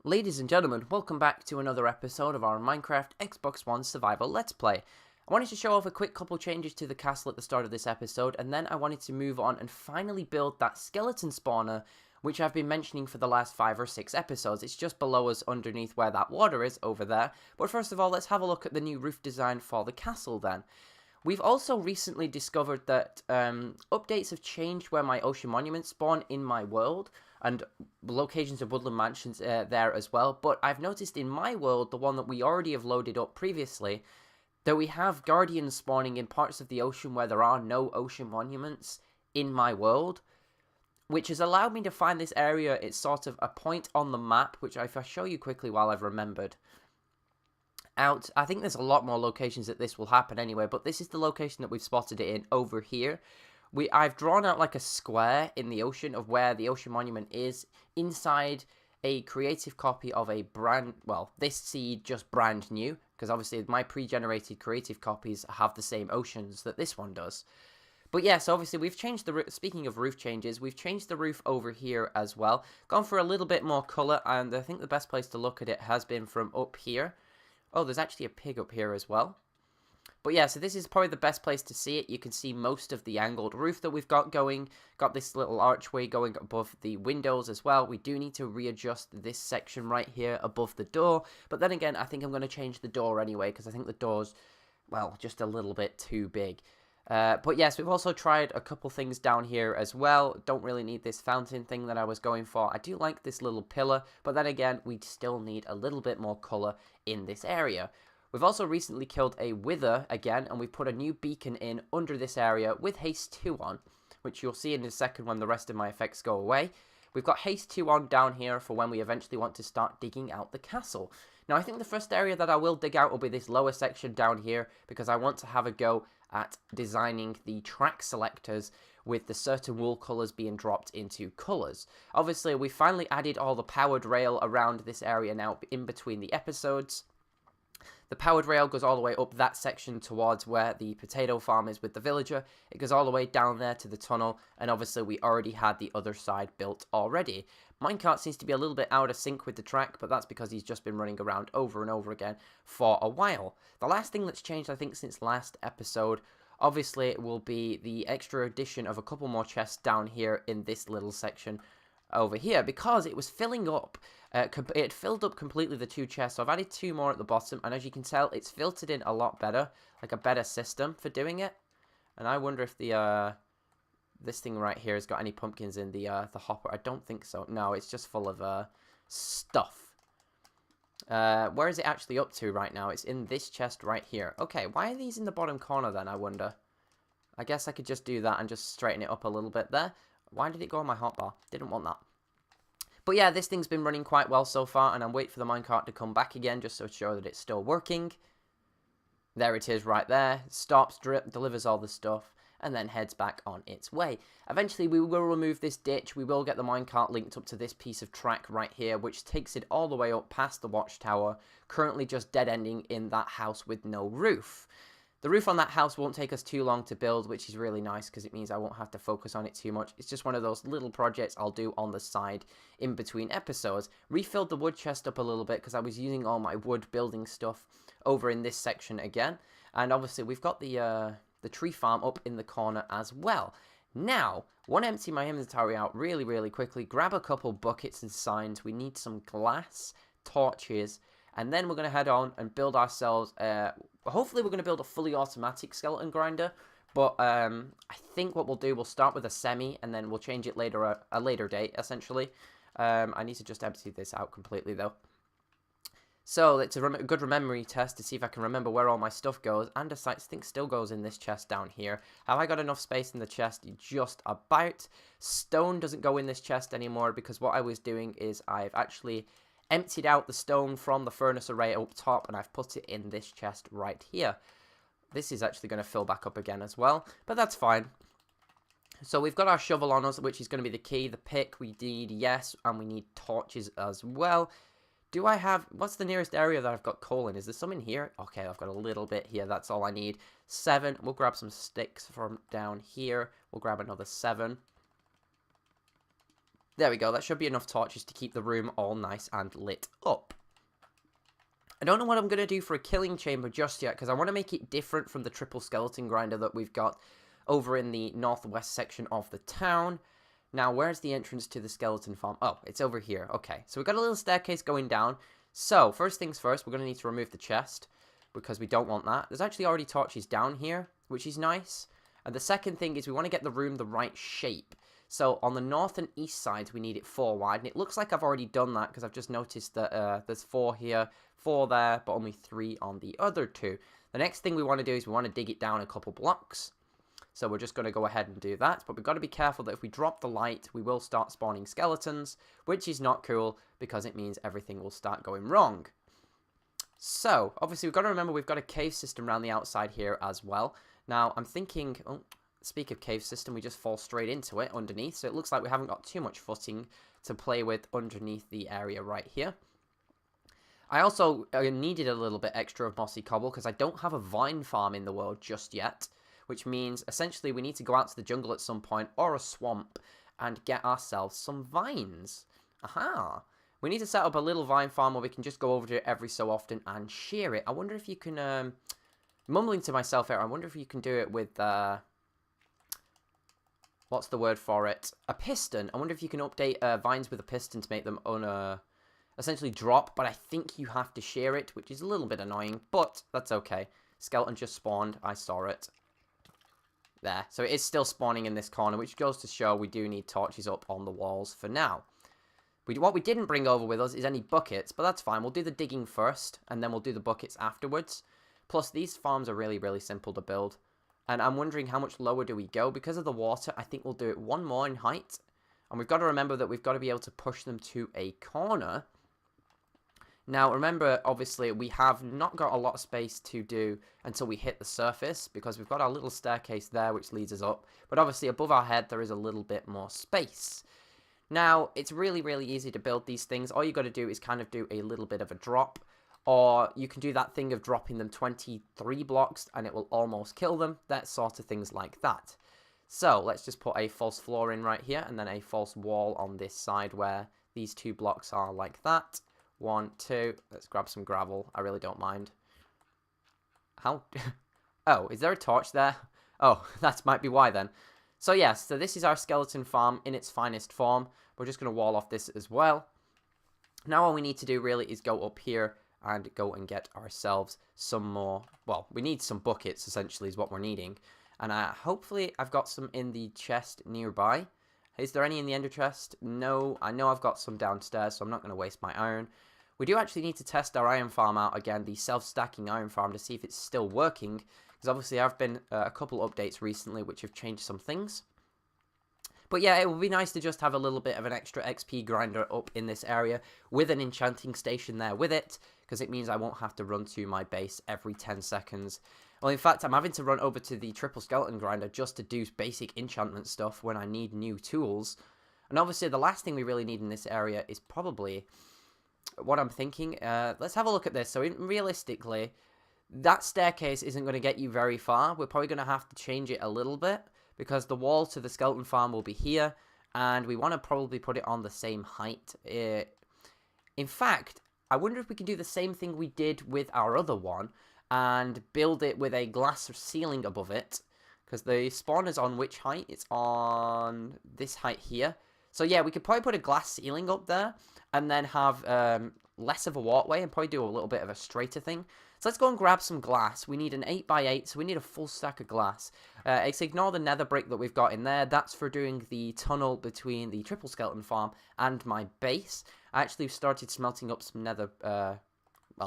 Ladies and gentlemen, welcome back to another episode of our Minecraft Xbox One Survival Let's Play. I wanted to show off a quick couple changes to the castle at the start of this episode, and then I wanted to move on and finally build that skeleton spawner, which I've been mentioning for the last 5 or 6 episodes. It's just below us underneath where that water is, over there. But first of all, let's have a look at the new roof design for the castle then. We've also recently discovered that updates have changed where my ocean monuments spawn in my world, and locations of woodland mansions there as well. But I've noticed in my world, the one that we already have loaded up previously, that we have guardians spawning in parts of the ocean where there are no ocean monuments in my world, which has allowed me to find this area. It's sort of a point on the map, which if I show you quickly while I've remembered out, I think there's a lot more locations that this will happen anyway, but this is the location that we've spotted it in over here. I've drawn out like a square in the ocean of where the ocean monument is inside a creative copy of a this seed just brand new, because obviously my pre-generated creative copies have the same oceans that this one does. But yes, obviously we've changed the speaking of roof changes, we've changed the roof over here as well, gone for a little bit more colour, and I think the best place to look at it has been from up here. Oh, there's actually a pig up here as well. But yeah, so this is probably the best place to see it. You can see most of the angled roof that we've got going. Got this little archway going above the windows as well. We do need to readjust this section right here above the door. But then again, I think I'm going to change the door anyway, because I think the door's, well, just a little bit too big. But yes, we've also tried a couple things down here as well. Don't really need this fountain thing that I was going for. I do like this little pillar, but then again, we still need a little bit more colour in this area. We've also recently killed a wither again, and we've put a new beacon in under this area with haste 2 on, which you'll see in a second when the rest of my effects go away. We've got haste 2 on down here for when we eventually want to start digging out the castle. Now, I think the first area that I will dig out will be this lower section down here, because I want to have a go at designing the track selectors with the certain wool colours being dropped into colours. Obviously, we finally added all the powered rail around this area now in between the episodes. The powered rail goes all the way up that section towards where the potato farm is with the villager. It goes all the way down there to the tunnel, and obviously we already had the other side built already. Minecart seems to be a little bit out of sync with the track, but that's because he's just been running around over and over again for a while. The last thing that's changed, I think, since last episode, obviously, will be the extra addition of a couple more chests down here in this little section over here, because it was filling up. It filled up completely the 2 chests, so I've added 2 more at the bottom, and as you can tell, it's filtered in a lot better, like a better system for doing it. And I wonder if the this thing right here has got any pumpkins in the hopper. I don't think so. No, it's just full of stuff. Where is it actually up to right now? It's in this chest right here. Okay, why are these in the bottom corner then, I wonder? I guess I could just do that and just straighten it up a little bit there. Why did it go on my hotbar? Didn't want that. But yeah, this thing's been running quite well so far, and I'm waiting for the minecart to come back again just to show that it's still working. There it is right there. Stops, delivers all the stuff, and then heads back on its way. Eventually, we will remove this ditch. We will get the minecart linked up to this piece of track right here, which takes it all the way up past the watchtower, currently just dead-ending in that house with no roof. The roof on that house won't take us too long to build, which is really nice because it means I won't have to focus on it too much. It's just one of those little projects I'll do on the side in between episodes. Refilled the wood chest up a little bit because I was using all my wood building stuff over in this section again. And obviously we've got the tree farm up in the corner as well. Now, want to empty my inventory out really, really quickly. Grab a couple buckets and signs. We need some glass, torches, and then we're going to head on and build ourselves, hopefully we're going to build a fully automatic skeleton grinder, but I think what we'll do, we'll start with a semi, and then we'll change it later, at a later date, essentially. I need to just empty this out completely, though. So, it's a good memory test to see if I can remember where all my stuff goes. Andesite, I think, still goes in this chest down here. Have I got enough space in the chest? Just about. Stone doesn't go in this chest anymore, because what I was doing is I've actually emptied out the stone from the furnace array up top, and I've put it in this chest right here. This is actually going to fill back up again as well, but that's fine. So we've got our shovel on us, which is going to be the key. The pick we need, yes, and we need torches as well. Do I have, what's the nearest area that I've got coal in? Is there some in here? Okay, I've got a little bit here. That's all I need. 7. We'll grab some sticks from down here. We'll grab another 7. There we go. That should be enough torches to keep the room all nice and lit up. I don't know what I'm going to do for a killing chamber just yet, because I want to make it different from the triple skeleton grinder that we've got over in the northwest section of the town. Now, where's the entrance to the skeleton farm? Oh, it's over here. Okay, so we've got a little staircase going down. So, first things first, we're going to need to remove the chest, because we don't want that. There's actually already torches down here, which is nice. And the second thing is we want to get the room the right shape. So, on the north and east sides, we need it 4 wide. And it looks like I've already done that, because I've just noticed that there's 4 here, 4 there, but only 3 on the other 2. The next thing we want to do is we want to dig it down a couple blocks. So we're just going to go ahead and do that. But we've got to be careful that if we drop the light, we will start spawning skeletons, which is not cool because it means everything will start going wrong. So, obviously, we've got to remember we've got a cave system around the outside here as well. Now, I'm thinking, oh, speak of cave system, we just fall straight into it underneath. So it looks like we haven't got too much footing to play with underneath the area right here. I also needed a little bit extra of mossy cobble because I don't have a vine farm in the world just yet. Which means, essentially, we need to go out to the jungle at some point, or a swamp, and get ourselves some vines. Aha! We need to set up a little vine farm where we can just go over to it every so often and shear it. I wonder if you can, mumbling to myself here, I wonder if you can do it with, what's the word for it? A piston. I wonder if you can update vines with a piston to make them essentially drop, but I think you have to shear it, which is a little bit annoying, but that's okay. Skeleton just spawned. I saw it. There. So it is still spawning in this corner, which goes to show we do need torches up on the walls for now. What we didn't bring over with us is any buckets, but that's fine. We'll do the digging first, and then we'll do the buckets afterwards. Plus, these farms are really, really simple to build. And I'm wondering how much lower do we go? Because of the water, I think we'll do it 1 more in height. And we've got to remember that we've got to be able to push them to a corner. Now, remember, obviously, we have not got a lot of space to do until we hit the surface, because we've got our little staircase there, which leads us up. But obviously, above our head, there is a little bit more space. Now, it's really, really easy to build these things. All you got to do is kind of do a little bit of a drop, or you can do that thing of dropping them 23 blocks, and it will almost kill them. That sort of things like that. So, let's just put a false floor in right here, and then a false wall on this side where these 2 blocks are like that. 1, 2, let's grab some gravel. I really don't mind. How? Oh, is there a torch there? Oh, that might be why then. So yes, so this is our skeleton farm in its finest form. We're just going to wall off this as well. Now all we need to do really is go up here and go and get ourselves some more. Well, we need some buckets essentially is what we're needing. And hopefully I've got some in the chest nearby. Is there any in the ender chest? No, I know I've got some downstairs, so I'm not going to waste my iron. We do actually need to test our iron farm out again, the self-stacking iron farm, to see if it's still working. Because obviously there have been a couple updates recently which have changed some things. But yeah, it would be nice to just have a little bit of an extra XP grinder up in this area with an enchanting station there with it. Because it means I won't have to run to my base every 10 seconds. Well, in fact, I'm having to run over to the triple skeleton grinder just to do basic enchantment stuff when I need new tools. And obviously the last thing we really need in this area is probably what I'm thinking. Let's have a look at this. So realistically, that staircase isn't going to get you very far. We're probably going to have to change it a little bit because the wall to the skeleton farm will be here, and we want to probably put it on the same height. In fact, I wonder if we can do the same thing we did with our other one and build it with a glass ceiling above it, because the spawn is on which height? It's on this height here. So yeah, we could probably put a glass ceiling up there and then have less of a walkway and probably do a little bit of a straighter thing. So let's go and grab some glass. We need an 8x8, so we need a full stack of glass. Ignore the nether brick that we've got in there. That's for doing the tunnel between the triple skeleton farm and my base. I actually started smelting up some nether,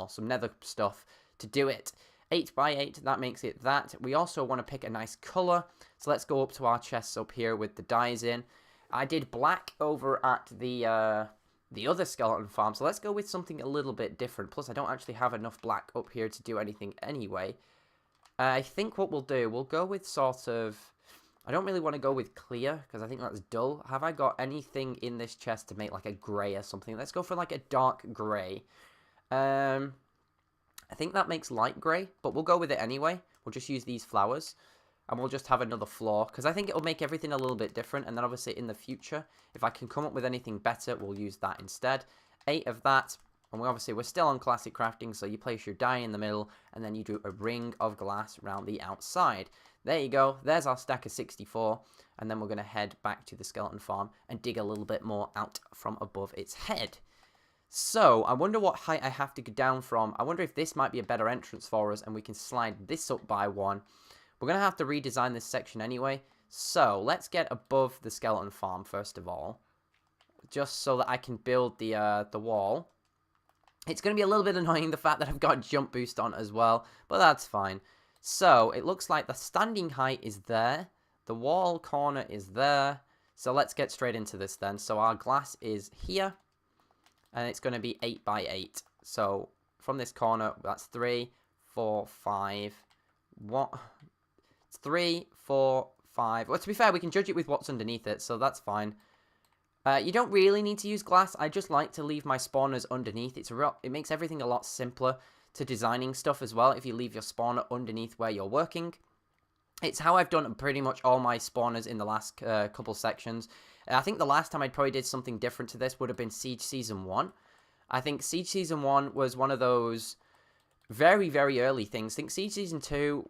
some nether stuff to do it. 8x8, that makes it that. We also want to pick a nice colour. So let's go up to our chests up here with the dyes in. I did black over at the other skeleton farm, so let's go with something a little bit different. Plus, I don't actually have enough black up here to do anything anyway. I think what we'll do, we'll go with sort of... I don't really want to go with clear, because I think that's dull. Have I got anything in this chest to make like a grey or something? Let's go for like a dark grey. I think that makes light grey, but we'll go with it anyway. We'll just use these flowers. And we'll just have another floor, because I think it'll make everything a little bit different. And then obviously in the future, if I can come up with anything better, we'll use that instead. 8 of that. And we're still on classic crafting, so you place your die in the middle, and then you do a ring of glass around the outside. There you go. There's our stack of 64. And then we're going to head back to the skeleton farm and dig a little bit more out from above its head. So, I wonder what height I have to go down from. I wonder if this might be a better entrance for us, and we can slide this up by 1. We're going to have to redesign this section anyway. So, let's get above the skeleton farm first of all. Just so that I can build the wall. It's going to be a little bit annoying, the fact that I've got a jump boost on as well. But that's fine. So, it looks like the standing height is there. The wall corner is there. So, let's get straight into this then. So, our glass is here. And it's going to be 8 by 8. So, from this corner, that's 3, 4, 5. What? It's 3, 4, 5. Well, to be fair, we can judge it with what's underneath it, so that's fine. You don't really need to use glass. I just like to leave my spawners underneath. It makes everything a lot simpler to designing stuff as well if you leave your spawner underneath where you're working. It's how I've done pretty much all my spawners in the last couple sections. I think the last time I probably did something different to this would have been Siege Season 1. I think Siege Season 1 was one of those very, very early things. I think Siege Season 2,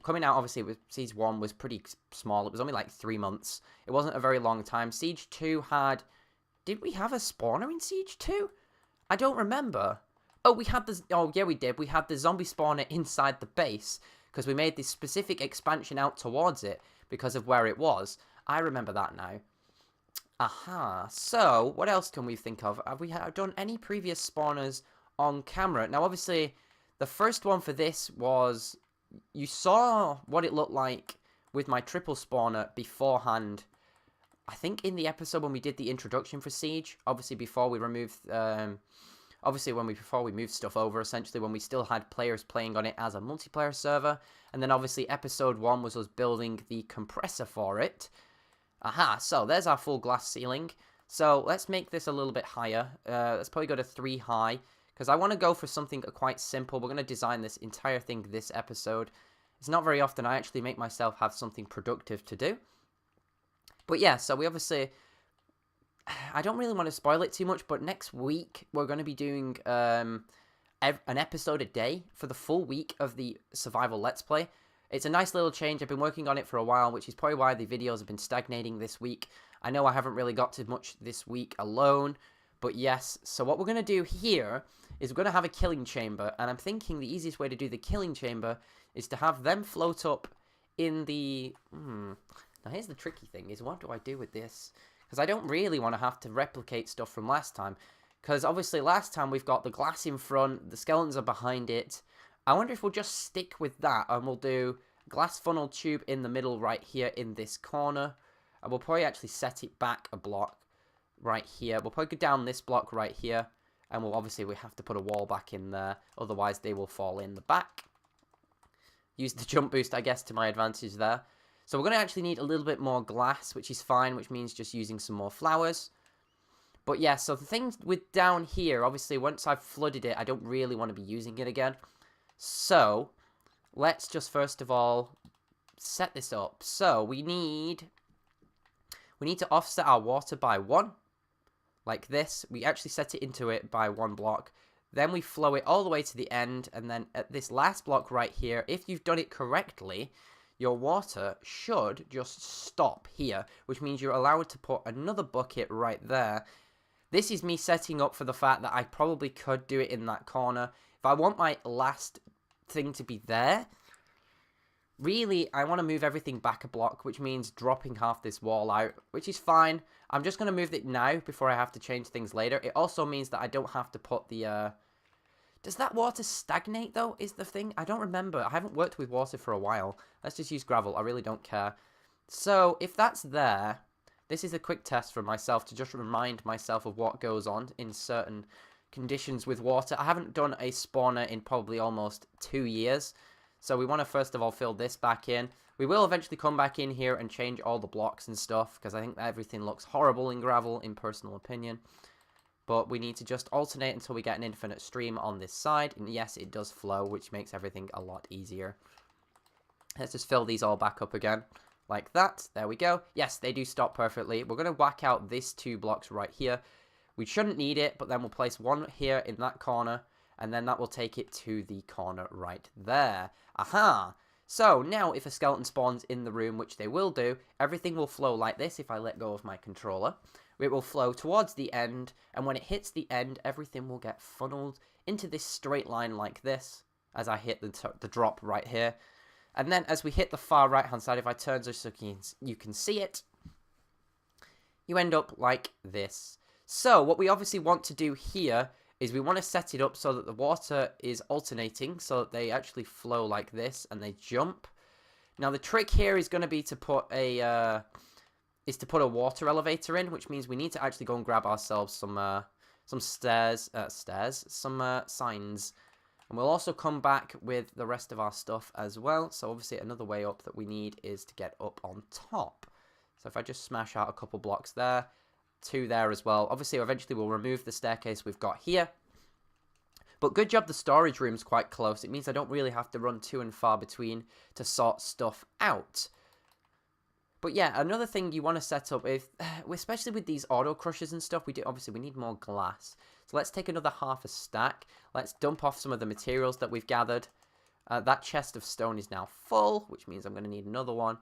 coming out obviously with Siege 1 was pretty small. It was only like 3 months. It wasn't a very long time. Siege 2 had... Did we have a spawner in Siege 2? I don't remember. Oh, we had the... Oh, yeah, we did. We had the zombie spawner inside the base because we made this specific expansion out towards it because of where it was. I remember that now. Aha, so what else can we think of? Have we done any previous spawners on camera? Now, obviously, the first one for this was, you saw what it looked like with my triple spawner beforehand. I think in the episode when we did the introduction for Siege, obviously before we removed, before we moved stuff over, essentially when we still had players playing on it as a multiplayer server, and then obviously episode 1 was us building the compressor for it. Aha, so there's our full glass ceiling. So let's make this a little bit higher. Let's probably go to 3 high, because I want to go for something quite simple. We're going to design this entire thing this episode. It's not very often I actually make myself have something productive to do. But yeah, so we obviously... I don't really want to spoil it too much, but next week we're going to be doing an episode a day for the full week of the Survival Let's Play. It's a nice little change. I've been working on it for a while, which is probably why the videos have been stagnating this week. I know I haven't really got to much this week alone, but yes. So what we're going to do here is we're going to have a killing chamber, and I'm thinking the easiest way to do the killing chamber is to have them float up in the... Now here's the tricky thing, is what do I do with this? Because I don't really want to have to replicate stuff from last time. Because obviously last time we've got the glass in front, the skeletons are behind it. I wonder if we'll just stick with that and we'll do glass funnel tube in the middle right here in this corner. And we'll probably actually set it back a block right here. We'll probably go down this block right here. And we have to put a wall back in there. Otherwise they will fall in the back. Use the jump boost, I guess, to my advantage there. So we're going to actually need a little bit more glass, which is fine, which means just using some more flowers. But yeah, so the thing with down here, obviously once I've flooded it, I don't really want to be using it again. So, let's just first of all set this up. So, we need to offset our water by 1, like this. We actually set it into it by 1 block. Then we flow it all the way to the end, and then at this last block right here, if you've done it correctly, your water should just stop here, which means you're allowed to put another bucket right there. This is me setting up for the fact that I probably could do it in that corner. If I want my last thing to be there, really, I want to move everything back a block, which means dropping half this wall out, which is fine. I'm just going to move it now before I have to change things later. It also means that I don't have to put the... Does that water stagnate, though, is the thing? I don't remember. I haven't worked with water for a while. Let's just use gravel. I really don't care. So, if that's there, this is a quick test for myself to just remind myself of what goes on in certain conditions with water. I haven't done a spawner in probably almost 2 years. So we want to first of all fill this back in. We will eventually come back in here and change all the blocks and stuff, because I think everything looks horrible in gravel, in personal opinion. But we need to just alternate until we get an infinite stream on this side. And yes, it does flow, which makes everything a lot easier. Let's just fill these all back up again. Like that. There we go. Yes, they do stop perfectly. We're going to whack out these 2 blocks right here. We shouldn't need it, but then we'll place one here in that corner, and then that will take it to the corner right there. Aha! So, now if a skeleton spawns in the room, which they will do, everything will flow like this if I let go of my controller. It will flow towards the end, and when it hits the end, everything will get funneled into this straight line like this, as I hit the drop right here. And then as we hit the far right-hand side, if I turn so you can see it, you end up like this. So, what we obviously want to do here is we want to set it up so that the water is alternating, so that they actually flow like this, and they jump. Now, the trick here is going to be to put a water elevator in, which means we need to actually go and grab ourselves some signs. And we'll also come back with the rest of our stuff as well. So obviously another way up that we need is to get up on top. So if I just smash out a couple blocks there, 2 there as well. Obviously eventually we'll remove the staircase we've got here. But good job the storage room's quite close. It means I don't really have to run to and far between to sort stuff out. But yeah, another thing you want to set up, especially with these auto crushers and stuff, we need more glass. So let's take another half a stack. Let's dump off some of the materials that we've gathered. That chest of stone is now full, which means I'm going to need another one.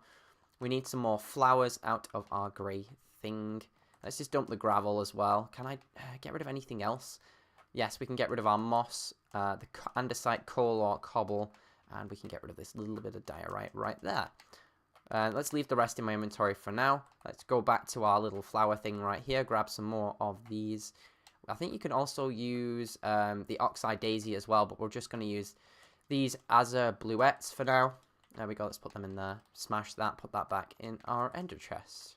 We need some more flowers out of our grey thing. Let's just dump the gravel as well. Can I get rid of anything else? Yes, we can get rid of our moss, the andesite, coal or cobble, and we can get rid of this little bit of diorite right there. Let's leave the rest in my inventory for now. Let's go back to our little flower thing right here. Grab some more of these. I think you can also use the oxide daisy as well, but we're just going to use these azure bluettes for now. There we go. Let's put them in there. Smash that. Put that back in our ender chest.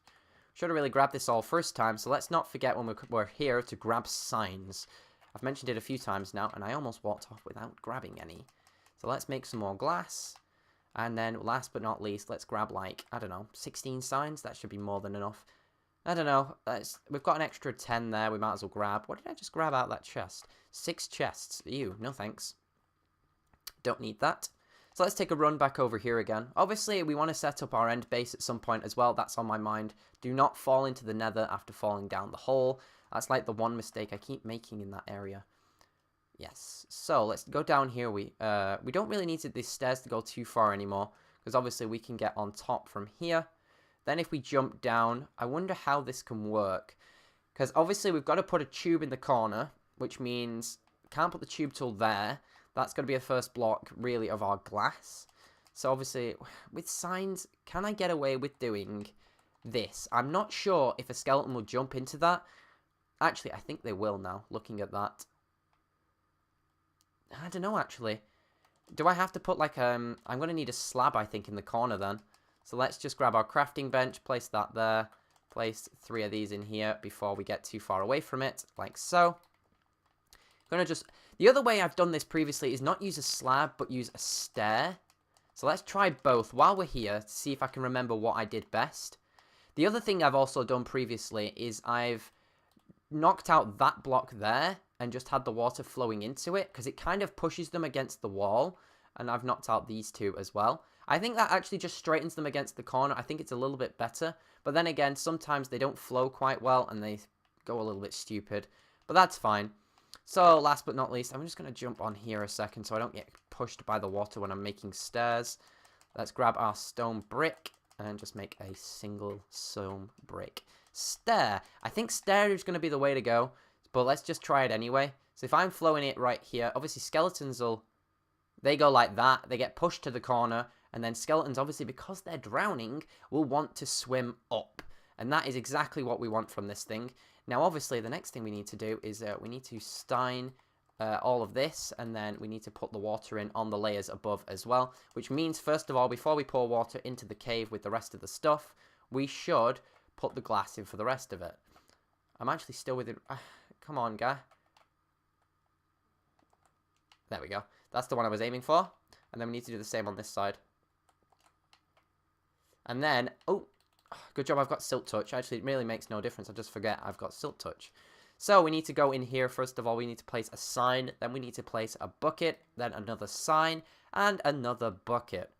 Should have really grabbed this all first time, so let's not forget when we're here to grab signs. I've mentioned it a few times now, and I almost walked off without grabbing any. So let's make some more glass. And then, last but not least, let's grab, like, I don't know, 16 signs? That should be more than enough. I don't know. We've got an extra 10 there. We might as well grab. What did I just grab out of that chest? 6 chests. Ew, no thanks. Don't need that. So let's take a run back over here again. Obviously, we want to set up our end base at some point as well. That's on my mind. Do not fall into the nether after falling down the hole. That's like the one mistake I keep making in that area. Yes, so let's go down here. We don't really need these stairs to go too far anymore, because obviously we can get on top from here. Then if we jump down, I wonder how this can work, because obviously we've got to put a tube in the corner, which means can't put the tube tool there. That's going to be a first block, really, of our glass. So obviously, with signs, can I get away with doing this? I'm not sure if a skeleton will jump into that. Actually, I think they will now, looking at that. I don't know, actually. Do I have to put, like, I'm going to need a slab, I think, in the corner, then. So let's just grab our crafting bench, place that there. Place 3 of these in here before we get too far away from it, like so. I'm going to just... The other way I've done this previously is not use a slab, but use a stair. So let's try both while we're here to see if I can remember what I did best. The other thing I've also done previously is I've knocked out that block there and just had the water flowing into it, because it kind of pushes them against the wall. And I've knocked out these 2 as well. I think that actually just straightens them against the corner. I think it's a little bit better. But then again, sometimes they don't flow quite well and they go a little bit stupid. But that's fine. So, last but not least, I'm just going to jump on here a second so I don't get pushed by the water when I'm making stairs. Let's grab our stone brick and just make a single stone brick stair. I think stair is going to be the way to go, but let's just try it anyway. So if I'm flowing it right here, obviously skeletons they go like that. They get pushed to the corner, and then skeletons, obviously, because they're drowning, will want to swim up. And that is exactly what we want from this thing. Now, obviously, the next thing we need to do is we need to stein all of this, and then we need to put the water in on the layers above as well, which means, first of all, before we pour water into the cave with the rest of the stuff, we should put the glass in for the rest of it. I'm actually still with it. Come on, guy. There we go. That's the one I was aiming for. And then we need to do the same on this side. And then, oh, good job, I've got Silk Touch. Actually, it really makes no difference. I just forget I've got Silk Touch. So we need to go in here. First of all, we need to place a sign. Then we need to place a bucket. Then another sign. And another bucket.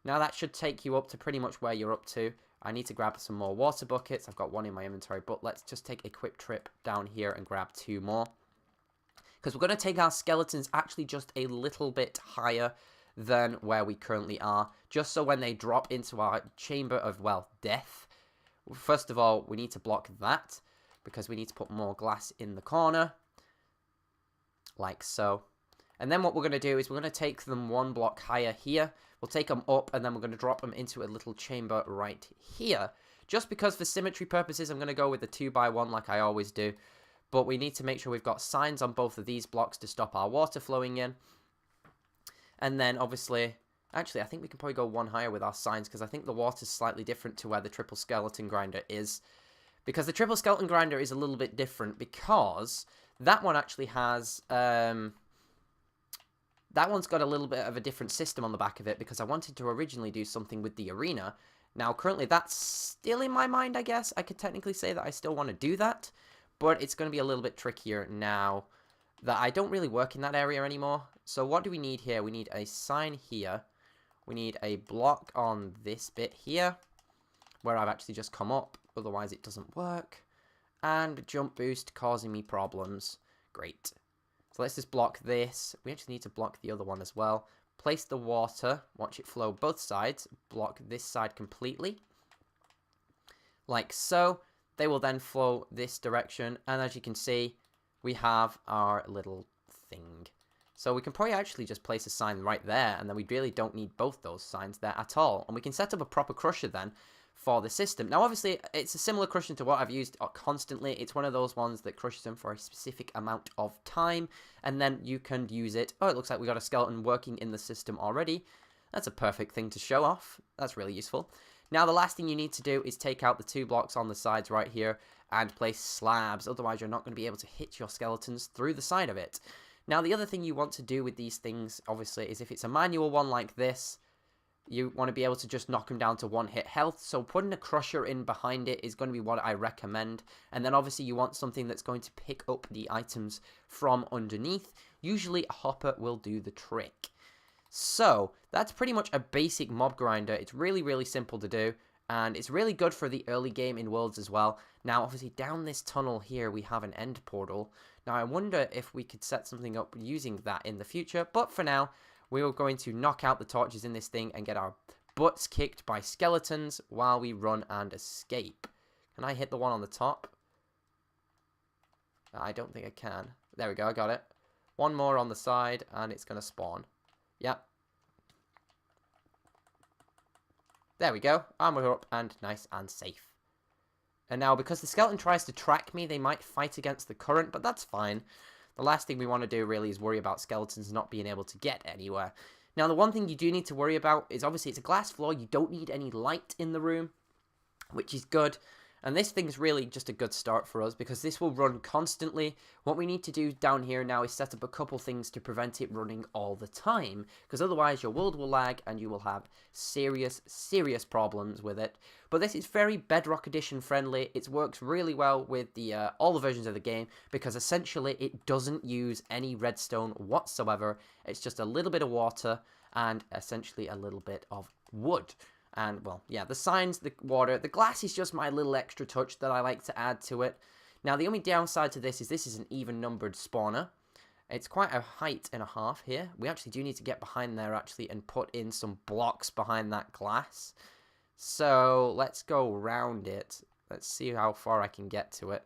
Now that should take you up to pretty much where you're up to. I need to grab some more water buckets. I've got one in my inventory, but let's just take a quick trip down here and grab 2 more. Because we're going to take our skeletons actually just a little bit higher than where we currently are. Just so when they drop into our chamber of, well, death. First of all, we need to block that. Because we need to put more glass in the corner. Like so. And then what we're going to do is we're going to take them 1 block higher here. We'll take them up and then we're going to drop them into a little chamber right here. Just because for symmetry purposes, I'm going to go with the 2x1 like I always do. But we need to make sure we've got signs on both of these blocks to stop our water flowing in. And then obviously, actually I think we can probably go 1 higher with our signs because I think the water's slightly different to where the triple skeleton grinder is. Because the triple skeleton grinder is a little bit different because that one actually has... That one's got a little bit of a different system on the back of it because I wanted to originally do something with the arena. Now, currently, that's still in my mind, I guess. I could technically say that I still want to do that, but it's going to be a little bit trickier now that I don't really work in that area anymore. So what do we need here? We need a sign here. We need a block on this bit here where I've actually just come up. Otherwise, it doesn't work. And jump boost causing me problems. Great. So let's just block this. We actually need to block the other one as well. Place the water. Watch it flow both sides. Block this side completely. Like so. They will then flow this direction. And as you can see, we have our little thing. So we can probably actually just place a sign right there. And then we really don't need both those signs there at all. And we can set up a proper crusher then for the system. Now, obviously, it's a similar crusher to what I've used constantly. It's one of those ones that crushes them for a specific amount of time, and then you can use it. Oh, it looks like we got a skeleton working in the system already. That's a perfect thing to show off. That's really useful. Now, the last thing you need to do is take out the 2 blocks on the sides right here and place slabs. Otherwise, you're not going to be able to hit your skeletons through the side of it. Now, the other thing you want to do with these things, obviously, is if it's a manual one like this, you want to be able to just knock them down to 1 hit health. So putting a crusher in behind it is going to be what I recommend. And then obviously you want something that's going to pick up the items from underneath. Usually a hopper will do the trick. So that's pretty much a basic mob grinder. It's really, really simple to do. And it's really good for the early game in Worlds as well. Now obviously down this tunnel here we have an end portal. Now I wonder if we could set something up using that in the future. But for now, we are going to knock out the torches in this thing and get our butts kicked by skeletons while we run and escape. Can I hit the one on the top? I don't think I can. There we go, I got it. 1 more on the side and it's going to spawn. Yep. There we go. Armor up and nice and safe. And now because the skeleton tries to track me, they might fight against the current, but that's fine. The last thing we want to do really is worry about skeletons not being able to get anywhere. Now, the one thing you do need to worry about is obviously it's a glass floor. You don't need any light in the room, which is good. And this thing's really just a good start for us because this will run constantly. What we need to do down here now is set up a couple things to prevent it running all the time. Because otherwise your world will lag and you will have serious, serious problems with it. But this is very Bedrock Edition friendly. It works really well with the all the versions of the game because essentially it doesn't use any redstone whatsoever. It's just a little bit of water and essentially a little bit of wood. And, well, yeah, the signs, the water, the glass is just my little extra touch that I like to add to it. Now, the only downside to this is an even-numbered spawner. It's quite a height and a half here. We actually do need to get behind there, actually, and put in some blocks behind that glass. So, let's go around it. Let's see how far I can get to it.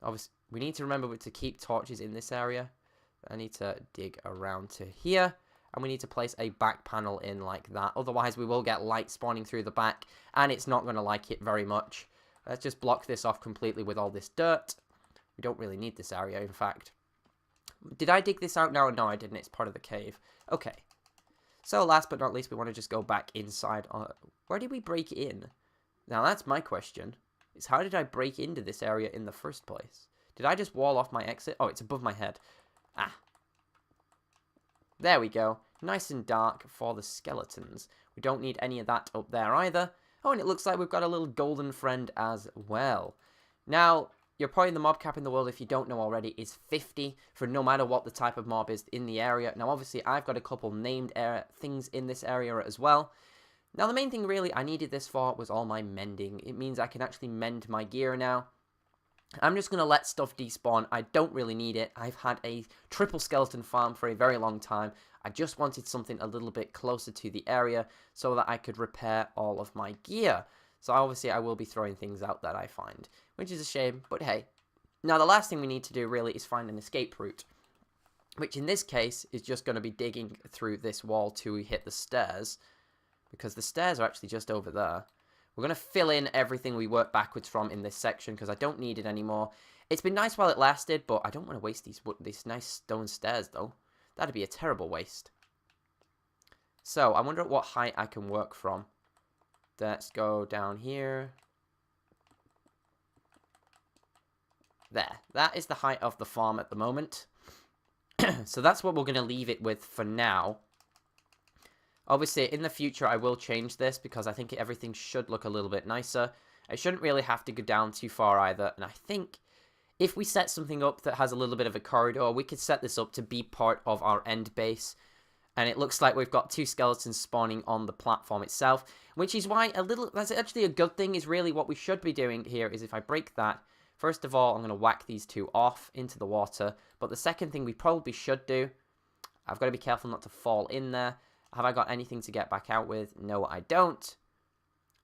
Obviously, we need to remember to keep torches in this area. I need to dig around to here. And we need to place a back panel in like that. Otherwise, we will get light spawning through the back. And it's not going to like it very much. Let's just block this off completely with all this dirt. We don't really need this area, in fact. Did I dig this out now? No, I didn't. It's part of the cave. Okay. So, last but not least, we want to just go back inside. Where did we break in? Now, that's my question. Is how did I break into this area in the first place? Did I just wall off my exit? Oh, it's above my head. Ah. There we go. Nice and dark for the skeletons. We don't need any of that up there either. Oh, and it looks like we've got a little golden friend as well. Now, your probably the mob cap in the world, if you don't know already, is 50 for no matter what the type of mob is in the area. Now, obviously, I've got a couple named things in this area as well. Now, the main thing really I needed this for was all my mending. It means I can actually mend my gear now. I'm just going to let stuff despawn. I don't really need it. I've had a triple skeleton farm for a very long time. I just wanted something a little bit closer to the area so that I could repair all of my gear. So obviously I will be throwing things out that I find, which is a shame, but hey. Now the last thing we need to do really is find an escape route, which in this case is just going to be digging through this wall till we hit the stairs, because the stairs are actually just over there. We're going to fill in everything we work backwards from in this section because I don't need it anymore. It's been nice while it lasted, but I don't want to waste these nice stone stairs though. That'd be a terrible waste. So I wonder at what height I can work from. Let's go down here. There. That is the height of the farm at the moment. So that's what we're going to leave it with for now. Obviously, in the future, I will change this because I think everything should look a little bit nicer. It shouldn't really have to go down too far either. And I think if we set something up that has a little bit of a corridor, we could set this up to be part of our end base. And it looks like we've got 2 skeletons spawning on the platform itself, which is why that's actually a good thing, is really what we should be doing here is if I break that, first of all, I'm going to whack these 2 off into the water. But the second thing we probably should do, I've got to be careful not to fall in there. Have I got anything to get back out with? No, I don't.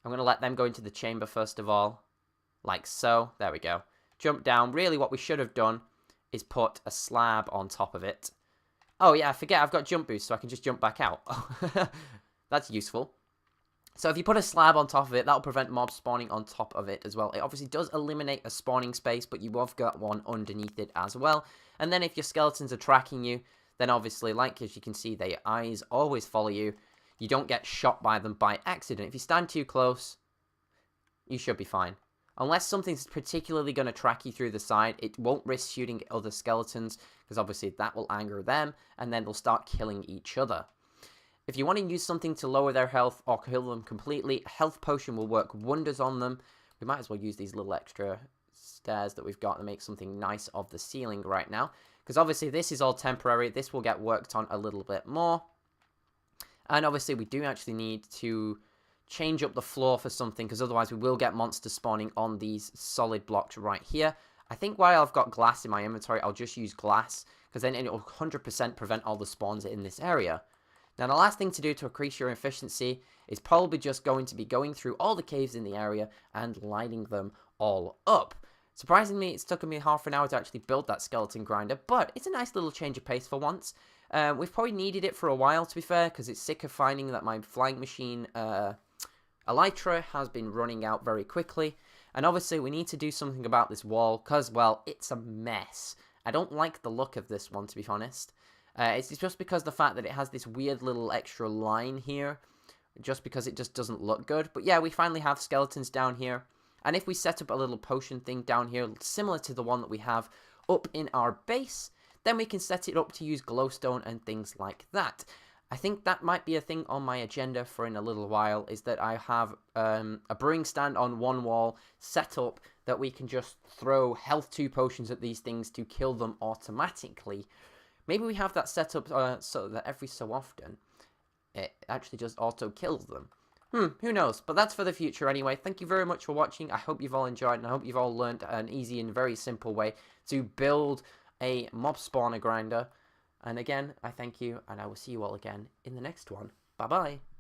I'm going to let them go into the chamber first of all. Like so. There we go. Jump down. Really what we should have done is put a slab on top of it. Oh yeah, I forget I've got jump boost so I can just jump back out. That's useful. So if you put a slab on top of it, that'll prevent mobs spawning on top of it as well. It obviously does eliminate a spawning space, but you have got one underneath it as well. And then if your skeletons are tracking you, then obviously, like as you can see, their eyes always follow you. You don't get shot by them by accident. If you stand too close, you should be fine. Unless something's particularly going to track you through the side, it won't risk shooting other skeletons, because obviously that will anger them, and then they'll start killing each other. If you want to use something to lower their health or kill them completely, a health potion will work wonders on them. We might as well use these little extra stairs that we've got to make something nice of the ceiling right now. Because obviously this is all temporary. This will get worked on a little bit more. And obviously we do actually need to change up the floor for something, because otherwise we will get monsters spawning on these solid blocks right here. I think while I've got glass in my inventory, I'll just use glass, because then it will 100% prevent all the spawns in this area. Now the last thing to do to increase your efficiency is probably just going to be going through all the caves in the area and lighting them all up. Surprisingly, it's taken me half an hour to actually build that skeleton grinder, but it's a nice little change of pace for once. We've probably needed it for a while, to be fair, because it's sick of finding that my flying machine elytra has been running out very quickly. And obviously, we need to do something about this wall, because, well, it's a mess. I don't like the look of this one, to be honest. It's just because the fact that it has this weird little extra line here, just because it just doesn't look good. But yeah, we finally have skeletons down here. And if we set up a little potion thing down here, similar to the one that we have up in our base, then we can set it up to use glowstone and things like that. I think that might be a thing on my agenda for in a little while, is that I have a brewing stand on one wall set up that we can just throw health 2 potions at these things to kill them automatically. Maybe we have that set up so that every so often it actually just auto kills them. Who knows? But that's for the future anyway. Thank you very much for watching. I hope you've all enjoyed, and I hope you've all learned an easy and very simple way to build a mob spawner grinder. And again, I thank you, and I will see you all again in the next one. Bye-bye.